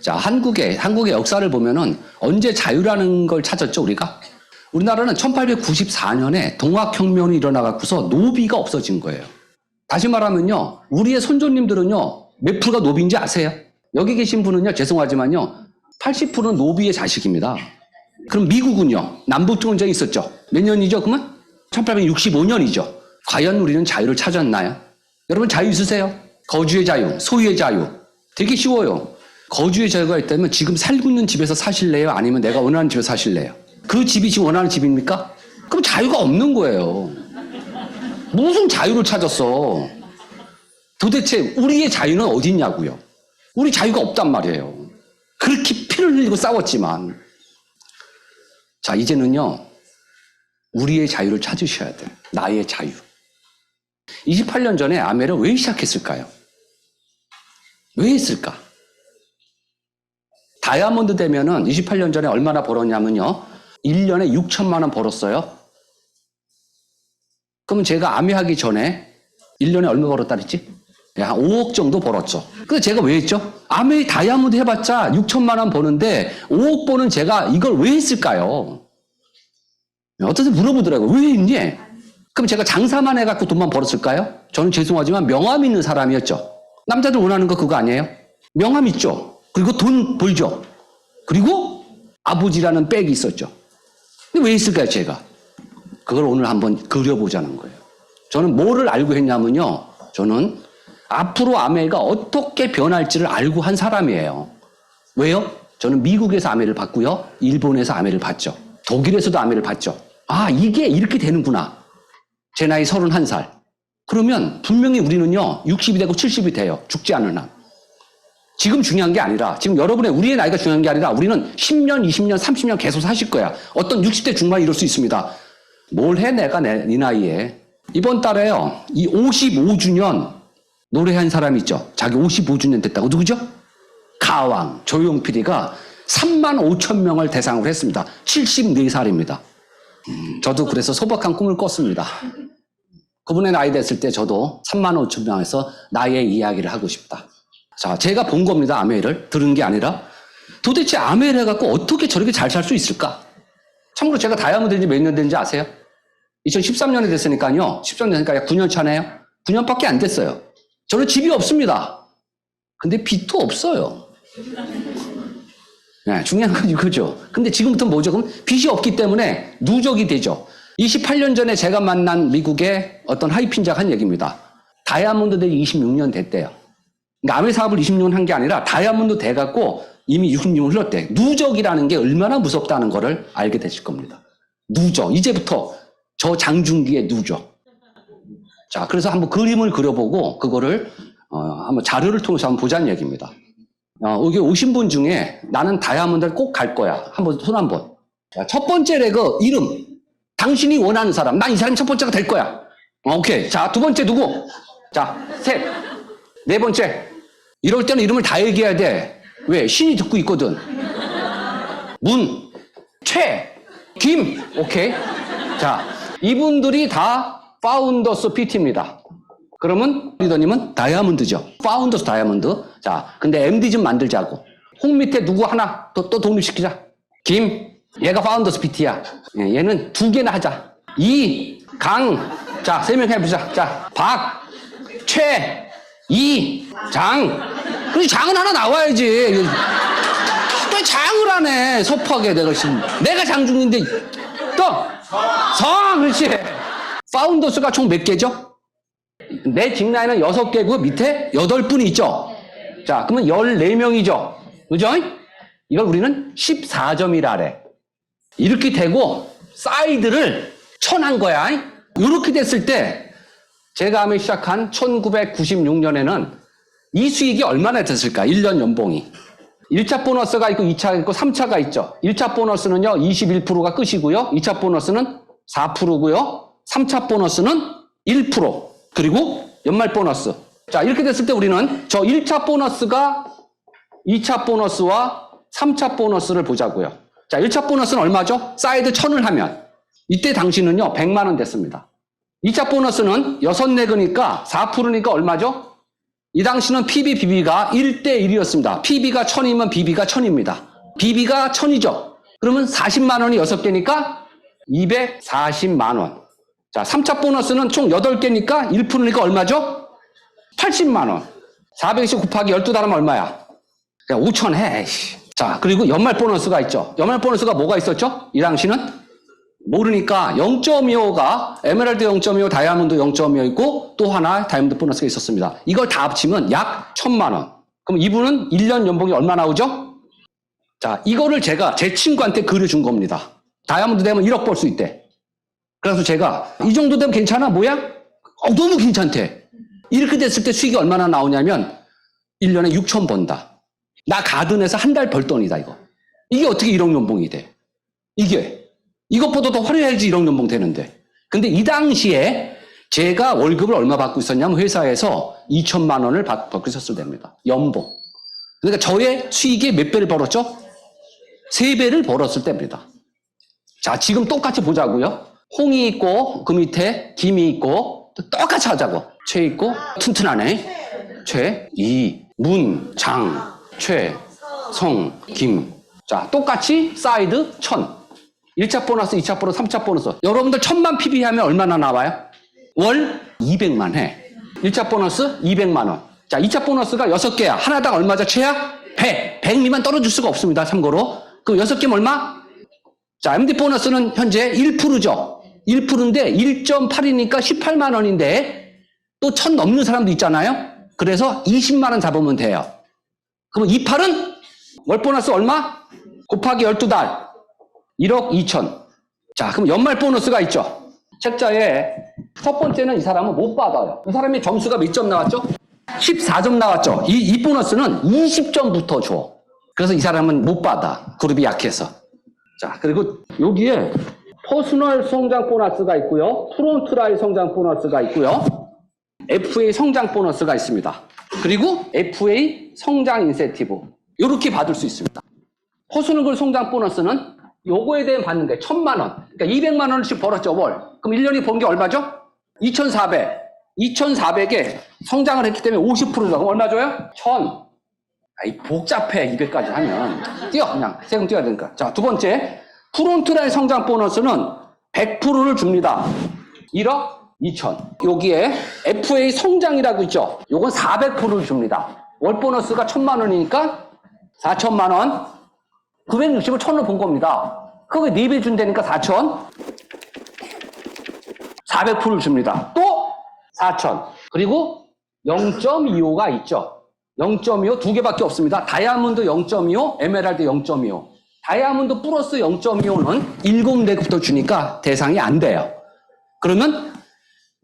자, 한국의 역사를 보면은 언제 자유라는 걸 찾았죠, 우리가? 우리나라는 1894년에 동학혁명이 일어나갖고서 노비가 없어진 거예요. 다시 말하면요, 우리의 손조님들은요, 몇 프로가 노비인지 아세요? 여기 계신 분은요, 죄송하지만요, 80%는 노비의 자식입니다. 그럼 미국은요, 남북전쟁이 있었죠. 몇 년이죠, 그러면? 1865년이죠. 과연 우리는 자유를 찾았나요? 여러분 자유 있으세요? 거주의 자유, 소유의 자유. 되게 쉬워요. 거주의 자유가 있다면 지금 살고 있는 집에서 사실래요? 아니면 내가 원하는 집에서 사실래요? 그 집이 지금 원하는 집입니까? 그럼 자유가 없는 거예요. 무슨 자유를 찾았어? 도대체 우리의 자유는 어디 있냐고요? 우리 자유가 없단 말이에요. 그렇게 피를 흘리고 싸웠지만. 자, 이제는요, 우리의 자유를 찾으셔야 돼요. 나의 자유. 28년 전에 아메를 왜 시작했을까요? 왜 했을까? 다이아몬드 되면은 28년 전에 얼마나 벌었냐면요, 1년에 6천만 원 벌었어요. 그러면 제가 아메 하기 전에 1년에 얼마 벌었다 그랬지? 한 5억 정도 벌었죠. 근데 제가 왜 했죠? 아메 다이아몬드 해봤자 6천만 원 버는데 5억 버는 제가 이걸 왜 했을까요? 어떤 데 물어보더라고요. 왜 했니? 그럼 제가 장사만 해갖고 돈만 벌었을까요? 저는 죄송하지만 명함 있는 사람이었죠. 남자들 원하는 거 그거 아니에요? 명함 있죠. 그리고 돈 벌죠. 그리고 아버지라는 백이 있었죠. 근데 왜 했을까요, 제가? 그걸 오늘 한번 그려보자는 거예요. 저는 뭐를 알고 했냐면요, 저는 앞으로 아메가 어떻게 변할지를 알고 한 사람이에요. 왜요? 저는 미국에서 아메를 봤고요, 일본에서 아메를 봤죠. 독일에서도 아메를 봤죠. 아, 이게 이렇게 되는구나. 제 나이 31살. 그러면 분명히 우리는요, 60이 되고 70이 돼요. 죽지 않는 한. 지금 중요한 게 아니라, 지금 우리의 나이가 중요한 게 아니라, 우리는 10년, 20년, 30년 계속 사실 거야. 어떤 60대 중반에 이럴 수 있습니다. 뭘 해, 내가 이 나이에. 이번 달에요, 이 55주년 노래한 사람이 있죠. 자기 55주년 됐다고. 누구죠? 가왕, 조용필이가 3만 5천 명을 대상으로 했습니다. 74살입니다. 저도 그래서 소박한 꿈을 꿨습니다. 그분의 나이 됐을 때 저도 3만 5천 명에서 나의 이야기를 하고 싶다. 자, 제가 본 겁니다. 아메를. 들은 게 아니라. 도대체 아메를 해갖고 어떻게 저렇게 잘 살 수 있을까? 참고로 제가 다이아몬드 된지 몇 년 된지 아세요? 2013년에 됐으니까요. 13년 되니까 약 9년 차네요. 9년밖에 안 됐어요. 저는 집이 없습니다. 근데 빚도 없어요. 네, 중요한 건 이거죠. 근데 지금부터 뭐죠? 그럼 빚이 없기 때문에 누적이 되죠. 28년 전에 제가 만난 미국의 어떤 하이핀자가 한 얘기입니다. 다이아몬드 대 26년 됐대요. 그러니까 아메 사업을 26년 한 게 아니라 다이아몬드 돼갖고 이미 66년 흘렀대. 누적이라는 게 얼마나 무섭다는 거를 알게 되실 겁니다. 누적. 이제부터 저 장중기의 누적. 자, 그래서 한번 그림을 그려보고 그거를 한번 자료를 통해서 한번 보자는 얘기입니다. 여기 오신 분 중에 나는 다이아몬드를 꼭 갈 거야. 한번 손 한번. 첫 번째 레그 이름. 당신이 원하는 사람. 난 이 사람이 첫 번째가 될 거야. 오케이. 자, 두 번째 누구? 자, 셋. 네 번째. 이럴 때는 이름을 다 얘기해야 돼. 왜? 신이 듣고 있거든. 문, 최, 김. 오케이. 자, 이분들이 다 파운더스 PT입니다. 그러면 리더님은 다이아몬드죠. 파운더스 다이아몬드. 자, 근데 MD 좀 만들자고. 홍 밑에 누구 하나 또 독립시키자. 김, 얘가 파운더스 PT야. 얘는 2개나 하자. 이, 강. 자, 3명 해보자. 자, 박, 최, 이, 장. 그래서 장은 하나 나와야지. 왜 장을 하네. 섭하게 내가 장중인데 또 성. 그렇지. 파운더스가 총 몇 개죠? 내 직라인은 6개고 밑에 8분이 있죠. 자, 그러면 14명이죠. 그죠? 이걸 우리는 14점이라 그래. 이렇게 되고 사이드를 천한 거야. 이렇게 됐을 때 제가 아메 시작한 1996년에는 이 수익이 얼마나 됐을까? 1년 연봉이. 1차 보너스가 있고 2차가 있고 3차가 있죠. 1차 보너스는요 21%가 끝이고요. 2차 보너스는 4%고요. 3차 보너스는 1%. 그리고 연말 보너스. 자, 이렇게 됐을 때 우리는 저 1차 보너스가 2차 보너스와 3차 보너스를 보자고요. 자, 1차 보너스는 얼마죠? 사이드 1000을 하면 이때 당시는요 100만 원 됐습니다. 2차 보너스는 6, 4개니까 4%니까 얼마죠? 이 당시는 PB, BB가 1대1이었습니다. PB가 1000이면 BB가 1000입니다. BB가 1000이죠. 그러면 40만 원이 6개니까 240만 원. 자, 3차 보너스는 총 8개니까 1%니까 얼마죠? 80만 원. 420 곱하기 12달 하면 얼마야? 5천 해. 자, 그리고 연말 보너스가 있죠. 연말 보너스가 뭐가 있었죠? 이 당시는? 모르니까 0.25가 에메랄드 0.25, 다이아몬드 0.25 있고 또 하나 다이아몬드 보너스가 있었습니다. 이걸 다 합치면 약 1000만 원. 그럼 이분은 1년 연봉이 얼마 나오죠? 자, 이거를 제가 제 친구한테 그려준 겁니다. 다이아몬드 되면 1억 벌 수 있대. 그래서 제가 이 정도 되면 괜찮아? 뭐야? 너무 괜찮대. 이렇게 됐을 때 수익이 얼마나 나오냐면 1년에 6천 번다. 나 가든에서 한 달 벌 돈이다 이거. 이게 어떻게 1억 연봉이 돼? 이게. 이것보다 더 화려해야지 1억 연봉 되는데. 근데 이 당시에 제가 월급을 얼마 받고 있었냐면 회사에서 2천만 원을 받고 있었을 때입니다. 연봉. 그러니까 저의 수익이 몇 배를 벌었죠? 3배를 벌었을 때입니다. 자, 지금 똑같이 보자고요. 홍이 있고 그 밑에 김이 있고 똑같이 하자고. 최 있고 튼튼하네. 최, 이, 문, 장, 최, 성, 김. 자, 똑같이 사이드 1000. 1차 보너스, 2차 보너스, 3차 보너스. 여러분들 1000만 PB 하면 얼마나 나와요? 월 200만 해. 1차 보너스 200만 원. 자, 2차 보너스가 6개야. 하나당 얼마죠? 최야? 100. 100 미만 떨어질 수가 없습니다. 참고로. 그럼 6개면 얼마? 자, MD 보너스는 현재 1%죠. 1%인데 1.8이니까 18만 원인데 또 1000 넘는 사람도 있잖아요. 그래서 20만 원 잡으면 돼요. 그럼 28은 월 보너스 얼마? 곱하기 12달. 1억 2천. 자, 그럼 연말 보너스가 있죠. 책자에 첫 번째는 이 사람은 못 받아요. 이 사람이 점수가 몇 점 나왔죠? 14점 나왔죠. 이 보너스는 20점부터 줘. 그래서 이 사람은 못 받아. 그룹이 약해서. 자, 그리고 여기에 퍼스널 성장 보너스가 있고요. 프론트라인 성장 보너스가 있고요. FA 성장 보너스가 있습니다. 그리고 FA 성장 인센티브. 이렇게 받을 수 있습니다. 퍼스널 성장 보너스는 요거에 대해 받는 게 1000만 원. 그러니까 200만 원씩 벌었죠, 월. 그럼 1년이 번 게 얼마죠? 2400. 2400에 성장을 했기 때문에 50%죠. 그럼 얼마 줘요? 1000. 아이, 복잡해, 200까지 하면. 뛰어, 그냥. 세금 뛰어야 되니까. 자, 두 번째. 프론트라인 성장 보너스는 100%를 줍니다. 1억 2천. 여기에 FA 성장이라고 있죠. 요건 400%를 줍니다. 월 보너스가 1000만 원이니까 4천만 원. 960을 1000으로 본 겁니다. 그게 4배 준다니까 4천. 400%를 줍니다. 또 4천. 그리고 0.25가 있죠. 0.25 두 개밖에 없습니다. 다이아몬드 0.25, 에메랄드 0.25. 다이아몬드 플러스 0.25는 1공대부터 주니까 대상이 안 돼요. 그러면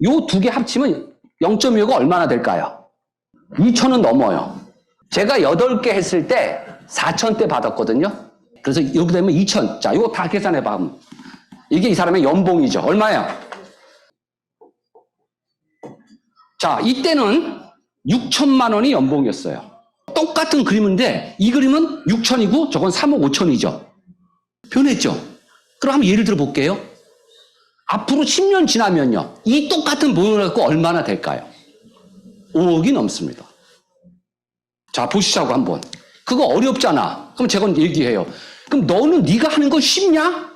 요 두 개 합치면 0.25가 얼마나 될까요? 2천은 넘어요. 제가 8개 했을 때 4천대 받았거든요. 그래서 여기 되면 2천. 자, 이거 다 계산해봐. 이게 이 사람의 연봉이죠. 얼마예요? 자, 이때는 6천만 원이 연봉이었어요. 똑같은 그림인데 이 그림은 6천이고 저건 3억 5천이죠. 변했죠? 그럼 한번 예를 들어 볼게요. 앞으로 10년 지나면요. 이 똑같은 모형을 갖고 얼마나 될까요? 5억이 넘습니다. 자, 보시자고 한번. 그거 어렵잖아. 그럼 제가 얘기해요. 그럼 너는 네가 하는 거 쉽냐?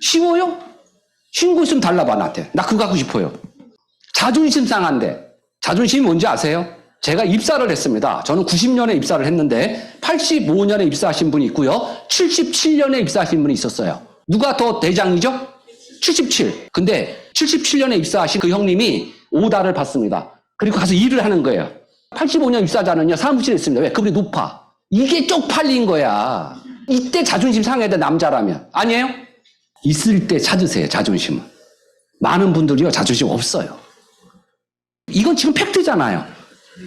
쉬워요? 쉬운 거 있으면 달라봐 나한테. 나 그거 하고 싶어요. 자존심 상한데. 자존심이 뭔지 아세요? 제가 입사를 했습니다. 저는 90년에 입사를 했는데 85년에 입사하신 분이 있고요. 77년에 입사하신 분이 있었어요. 누가 더 대장이죠? 77. 근데 77년에 입사하신 그 형님이 오다를 받습니다. 그리고 가서 일을 하는 거예요. 85년 입사자는요, 사무실에 있습니다. 왜? 그분이 높아. 이게 쪽팔린 거야. 이때 자존심 상해야 돼, 남자라면. 아니에요? 있을 때 찾으세요, 자존심은. 많은 분들이요, 자존심 없어요. 이건 지금 팩트잖아요.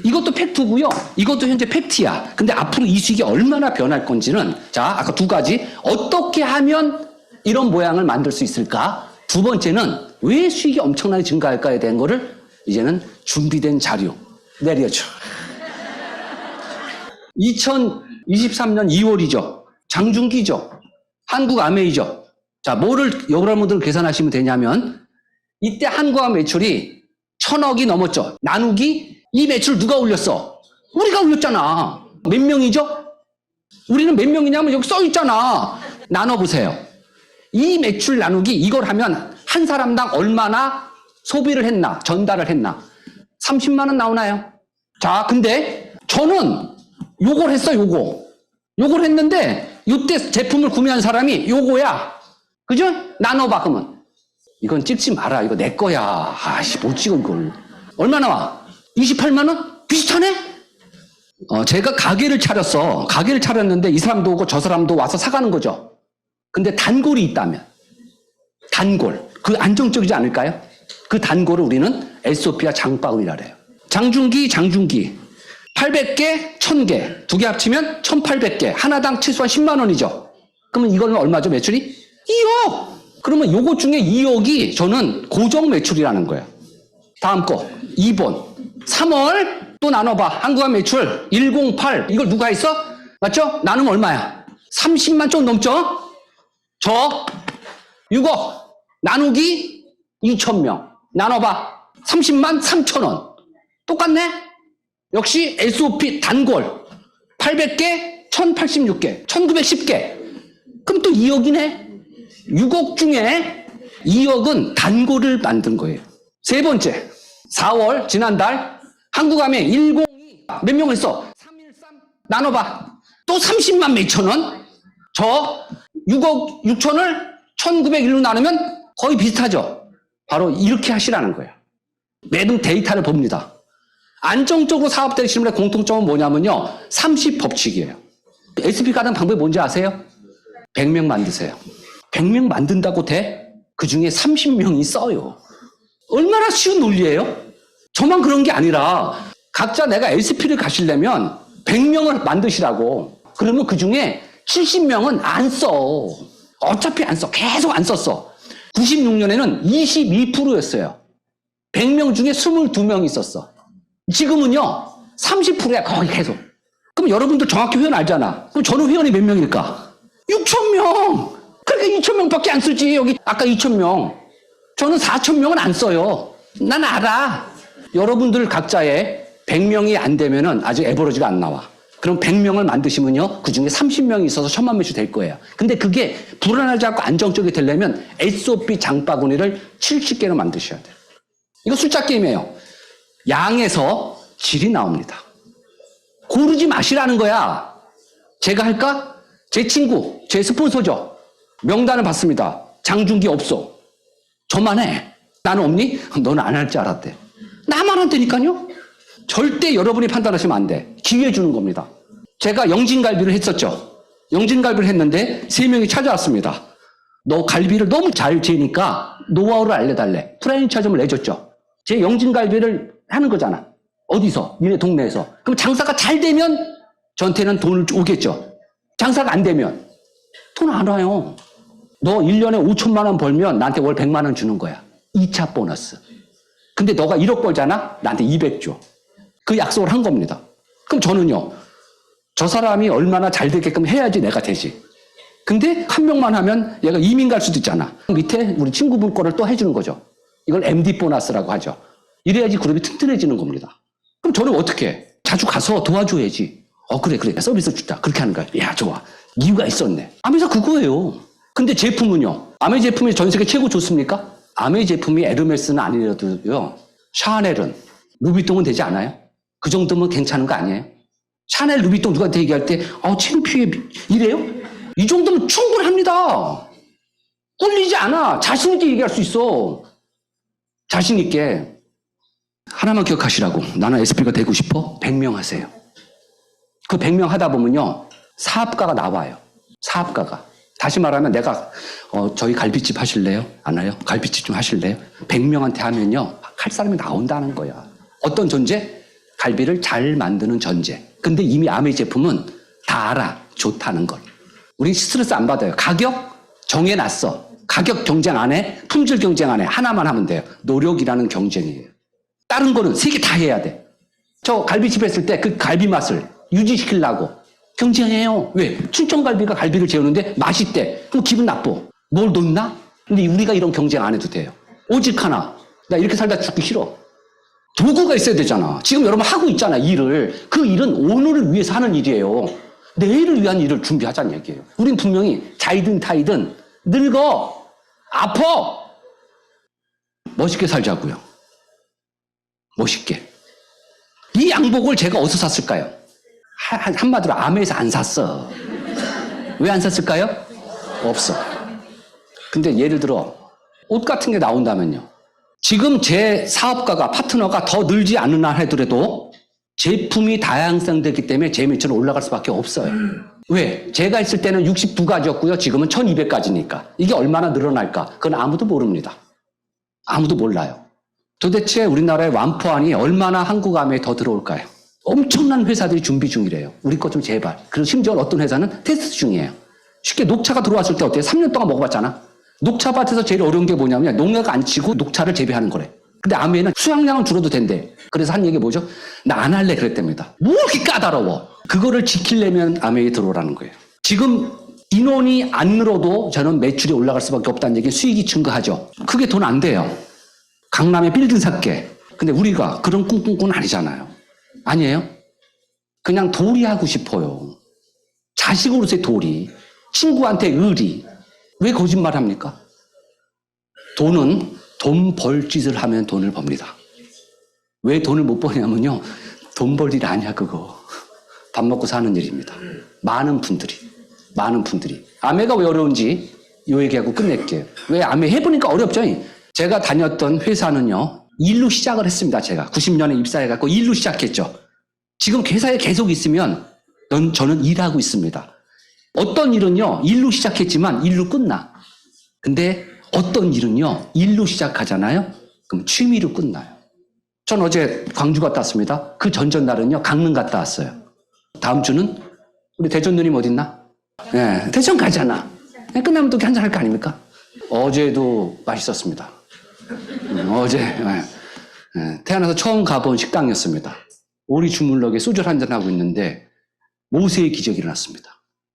이것도 팩트고요. 이것도 현재 팩트야. 근데 앞으로 이 수익이 얼마나 변할 건지는, 자, 아까 두 가지. 어떻게 하면 이런 모양을 만들 수 있을까? 두 번째는 왜 수익이 엄청나게 증가할까에 대한 거를 이제는 준비된 자료 내려줘. 2023년 2월이죠. 장중기죠. 한국아메이죠. 자, 뭐를 여러분들 계산하시면 되냐면 이때 한국아 매출이 1000억이 넘었죠. 나누기 이 매출 누가 올렸어? 우리가 올렸잖아. 몇 명이죠? 우리는 몇 명이냐면 여기 써 있잖아. 나눠보세요. 이 매출 나누기 이걸 하면 한 사람당 얼마나 소비를 했나, 전달을 했나. 30만 원 나오나요? 자, 근데 저는 요걸 했어, 요걸 했는데 요때 제품을 구매한 사람이 요거야. 그죠? 나눠봐, 그러면. 이건 찍지 마라. 이거 내 거야. 아씨, 못 찍어, 이걸. 얼마 나와? 28만 원? 비슷하네? 제가 가게를 차렸어. 가게를 차렸는데 이 사람도 오고 저 사람도 와서 사가는 거죠. 근데 단골이 있다면. 단골. 그 안정적이지 않을까요? 그 단골을 우리는 SOP와 장바구니라 그래요. 장중기. 800개, 1000개. 두 개 합치면 1800개. 하나당 최소한 10만 원이죠. 그러면 이거는 얼마죠, 매출이? 2억! 그러면 요거 중에 2억이 저는 고정 매출이라는 거예요. 다음 거. 2번. 3월 또 나눠봐. 한국화 매출 108. 이걸 누가 했어? 맞죠? 나누면 얼마야? 30만 좀 넘죠? 저 6억. 나누기 2,000명. 나눠봐. 30만 3,000원. 똑같네? 역시 SOP 단골. 800개, 1086개, 1910개. 그럼 또 2억이네? 6억 중에 2억은 단골을 만든 거예요. 세 번째. 4월, 지난달. 한국함에 102. 몇 명 했어? 313. 나눠봐. 또 30만 몇천 원? 저 6억 6천을 1901로 나누면 거의 비슷하죠. 바로 이렇게 하시라는 거예요. 매등 데이터를 봅니다. 안정적으로 사업되는 실물의 공통점은 뭐냐면요. 30법칙이에요. SP 가는 방법이 뭔지 아세요? 100명 만드세요. 100명 만든다고 돼? 그 중에 30명이 써요. 얼마나 쉬운 논리예요? 저만 그런 게 아니라 각자 내가 SP를 가시려면 100명을 만드시라고. 그러면 그 중에 70명은 안 써. 어차피 안 써. 계속 안 썼어. 96년에는 22%였어요. 100명 중에 22명이 있었어. 지금은요, 30%야, 거의 계속. 그럼 여러분들 정확히 회원 알잖아. 그럼 저는 회원이 몇 명일까? 6,000명! 그러니까 2,000명밖에 안 쓰지. 여기 아까 2,000명. 저는 4,000명은 안 써요. 난 알아. 여러분들 각자의 100명이 안 되면은 아직 에버러지가 안 나와. 그럼 100명을 만드시면요, 그 중에 30명이 있어서 1000만 매출 될 거예요. 근데 그게 불안하지 않고 안정적이 되려면 SOP 장바구니를 70개로 만드셔야 돼요. 이거 숫자 게임이에요. 양에서 질이 나옵니다. 고르지 마시라는 거야. 제가 할까? 제 친구, 제 스폰서죠. 명단을 받습니다. 장중기 없어. 저만 해. 나는 없니? 너는 안 할 줄 알았대. 나만 한다니까요? 절대 여러분이 판단하시면 안 돼. 기회 주는 겁니다. 제가 영진갈비를 했었죠. 영진갈비를 했는데 3명이 찾아왔습니다. 너 갈비를 너무 잘 지으니까 노하우를 알려달래. 프랜차이즈를 내줬죠. 제 영진갈비를 하는 거잖아. 어디서? 니네 동네에서. 그럼 장사가 잘 되면 저한테는 돈을 오겠죠. 장사가 안 되면 돈 안 와요. 너 1년에 5천만 원 벌면 나한테 월 100만 원 주는 거야. 2차 보너스. 근데 너가 1억 벌잖아? 나한테 200 줘. 그 약속을 한 겁니다. 그럼 저는요, 저 사람이 얼마나 잘 되게끔 해야지 내가 되지. 근데 한 명만 하면 얘가 이민 갈 수도 있잖아. 밑에 우리 친구분 거를 또 해주는 거죠. 이걸 MD 보너스라고 하죠. 이래야지 그룹이 튼튼해지는 겁니다. 그럼 저는 어떻게 해? 자주 가서 도와줘야지. 그래. 서비스 주자. 그렇게 하는 거야. 야, 좋아. 이유가 있었네. 아메사 그거예요. 근데 제품은요. 아메 제품이 전 세계 최고 좋습니까? 아메 제품이 에르메스는 아니라도요. 샤넬은, 루비통은 되지 않아요? 그 정도면 괜찮은 거 아니에요? 샤넬, 루비통 누구한테 얘기할 때 창피해 이래요? 이 정도면 충분합니다. 꿀리지 않아. 자신 있게 얘기할 수 있어. 자신 있게. 하나만 기억하시라고. 나는 SP가 되고 싶어? 100명 하세요. 그 100명 하다 보면요. 사업가가 나와요. 사업가가. 다시 말하면 내가 저희 갈비집 하실래요? 안 해요? 갈비집 좀 하실래요? 100명한테 하면요. 할 사람이 나온다는 거야. 어떤 존재? 갈비를 잘 만드는 존재. 근데 이미 아메 제품은 다 알아. 좋다는 걸. 우리 스트레스 안 받아요. 가격 정해놨어. 가격 경쟁 안 해. 품질 경쟁 안 해. 하나만 하면 돼요. 노력이라는 경쟁이에요. 다른 거는 3개 다 해야 돼. 저 갈비집 했을 때 그 갈비 맛을 유지시키려고 경쟁해요. 왜? 춘천갈비가 갈비를 재우는데 맛있대. 그럼 기분 나빠. 뭘 놓나? 근데 우리가 이런 경쟁 안 해도 돼요. 오직 하나. 나 이렇게 살다 죽기 싫어. 도구가 있어야 되잖아. 지금 여러분 하고 있잖아, 일을. 그 일은 오늘을 위해서 하는 일이에요. 내일을 위한 일을 준비하자는 얘기예요. 우린 분명히 자이든 타이든 늙어, 아파. 멋있게 살자고요. 멋있게. 이 양복을 제가 어디서 샀을까요? 한마디로 아메에서 안 샀어. 왜 안 샀을까요? 없어. 근데 예를 들어 옷 같은 게 나온다면요. 지금 제 사업가가 파트너가 더 늘지 않는 한 하더라도 제품이 다양성되기 때문에 제 매출은 올라갈 수밖에 없어요. 왜? 제가 있을 때는 62가지였고요. 지금은 1200가지니까. 이게 얼마나 늘어날까? 그건 아무도 모릅니다. 아무도 몰라요. 도대체 우리나라의 완포안이 얼마나 한국 아메에 더 들어올까요? 엄청난 회사들이 준비 중이래요. 우리 것 좀 제발. 그리고 심지어 어떤 회사는 테스트 중이에요. 쉽게 녹차가 들어왔을 때 어때요? 3년 동안 먹어봤잖아. 녹차밭에서 제일 어려운 게 뭐냐면 농약 안 치고 녹차를 재배하는 거래. 근데 아메에는 수확량은 줄어도 된대. 그래서 한 얘기 뭐죠? 나 안 할래 그랬답니다. 뭐 이렇게 까다로워. 그거를 지키려면 아메에 들어오라는 거예요. 지금 인원이 안 늘어도 저는 매출이 올라갈 수밖에 없다는 얘기는 수익이 증가하죠. 그게 돈 안 돼요. 강남에 빌딩 살게. 근데 우리가 그런 꿈꾸는 아니잖아요. 아니에요? 그냥 도리 하고 싶어요. 자식으로서의 도리. 친구한테 의리. 왜 거짓말 합니까? 돈은 돈 벌 짓을 하면 돈을 법니다. 왜 돈을 못 버냐면요. 돈 벌 일 아니야 그거. 밥 먹고 사는 일입니다. 많은 분들이. 아메가 왜 어려운지 이 얘기하고 끝낼게요. 왜 아메 해보니까 어렵죠? 제가 다녔던 회사는요. 일로 시작을 했습니다. 제가 90년에 입사해갖고 일로 시작했죠. 지금 회사에 계속 있으면 저는 일하고 있습니다. 어떤 일은요. 일로 시작했지만 일로 끝나. 근데 어떤 일은요. 일로 시작하잖아요. 그럼 취미로 끝나요. 전 어제 광주 갔다 왔습니다. 그 전전날은요. 강릉 갔다 왔어요. 다음 주는 우리 대전 누님 어딨나? 네, 대전 가잖아. 끝나면 또 한잔 할 거 아닙니까? 어제도 맛있었습니다. 어제 태어나서 처음 가본 식당이었습니다. 오리 주물럭에 소주를 한잔 하고 있는데 모세의 기적이 일어났습니다.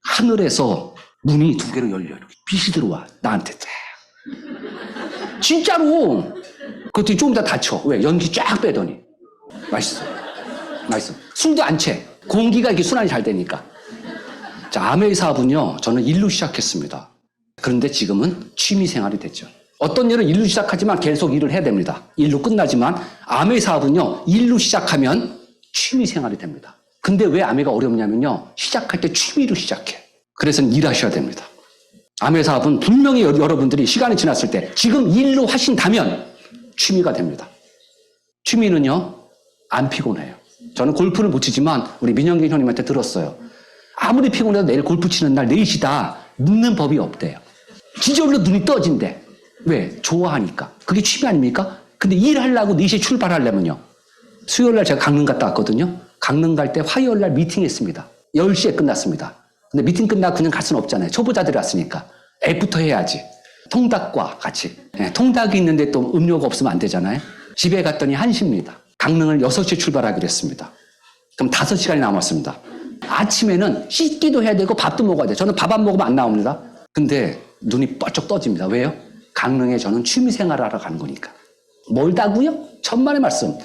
하늘에서 문이 두 개로 열려. 빛이 들어와. 나한테. 진짜로. 그것도 조금 더 닫혀. 왜? 연기 쫙 빼더니. 맛있어. 술도 안 채. 공기가 이렇게 순환이 잘 되니까. 자, 아메이 사업은요. 저는 일로 시작했습니다. 그런데 지금은 취미 생활이 됐죠. 어떤 일을 일로 시작하지만 계속 일을 해야 됩니다. 일로 끝나지만 아메이 사업은요. 일로 시작하면 취미 생활이 됩니다. 근데 왜 아메가 어렵냐면요. 시작할 때 취미로 시작해. 그래서 일하셔야 됩니다. 아메 사업은 분명히 여러분들이 시간이 지났을 때 지금 일로 하신다면 취미가 됩니다. 취미는요. 안 피곤해요. 저는 골프를 못 치지만 우리 민영기 형님한테 들었어요. 아무리 피곤해도 내일 골프 치는 날 4시다. 눕는 법이 없대요. 지저울로 눈이 떠진대. 왜? 좋아하니까. 그게 취미 아닙니까? 근데 일하려고 4시에 출발하려면요. 수요일날 제가 강릉 갔다 왔거든요. 강릉 갈 때 화요일날 미팅했습니다. 10시에 끝났습니다. 근데 미팅 끝나고 그냥 갈 수는 없잖아요. 초보자들이 왔으니까. 앱부터 해야지. 통닭과 같이. 통닭이 있는데 또 음료가 없으면 안 되잖아요. 집에 갔더니 1시입니다. 강릉을 6시에 출발하기로 했습니다. 그럼 5시간이 남았습니다. 아침에는 씻기도 해야 되고 밥도 먹어야 돼요. 저는 밥 안 먹으면 안 나옵니다. 근데 눈이 뻘쩍 떠집니다. 왜요? 강릉에 저는 취미 생활을 하러 간 거니까. 멀다고요? 천만의 말씀.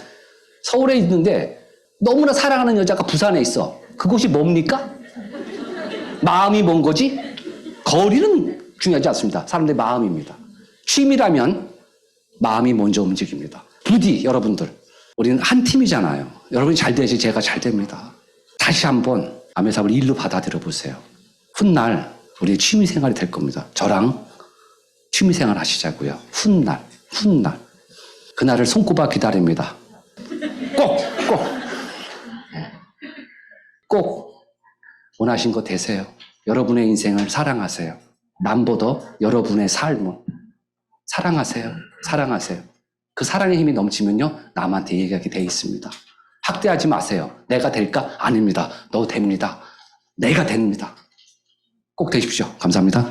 서울에 있는데 너무나 사랑하는 여자가 부산에 있어. 그곳이 뭡니까? 마음이 뭔 거지? 거리는 중요하지 않습니다. 사람들의 마음입니다. 취미라면 마음이 먼저 움직입니다. 부디 여러분들, 우리는 한 팀이잖아요. 여러분이 잘 돼야지 제가 잘 됩니다. 다시 한번 아메 사업을 일로 받아들여 보세요. 훗날 우리 취미 생활이 될 겁니다. 저랑 취미 생활 하시자고요. 훗날. 그날을 손꼽아 기다립니다. 꼭 원하신 거 되세요. 여러분의 인생을 사랑하세요. 남보다 여러분의 삶을 사랑하세요. 그 사랑의 힘이 넘치면요. 남한테 얘기하게 돼 있습니다. 학대하지 마세요. 내가 될까? 아닙니다. 너 됩니다. 내가 됩니다. 꼭 되십시오. 감사합니다.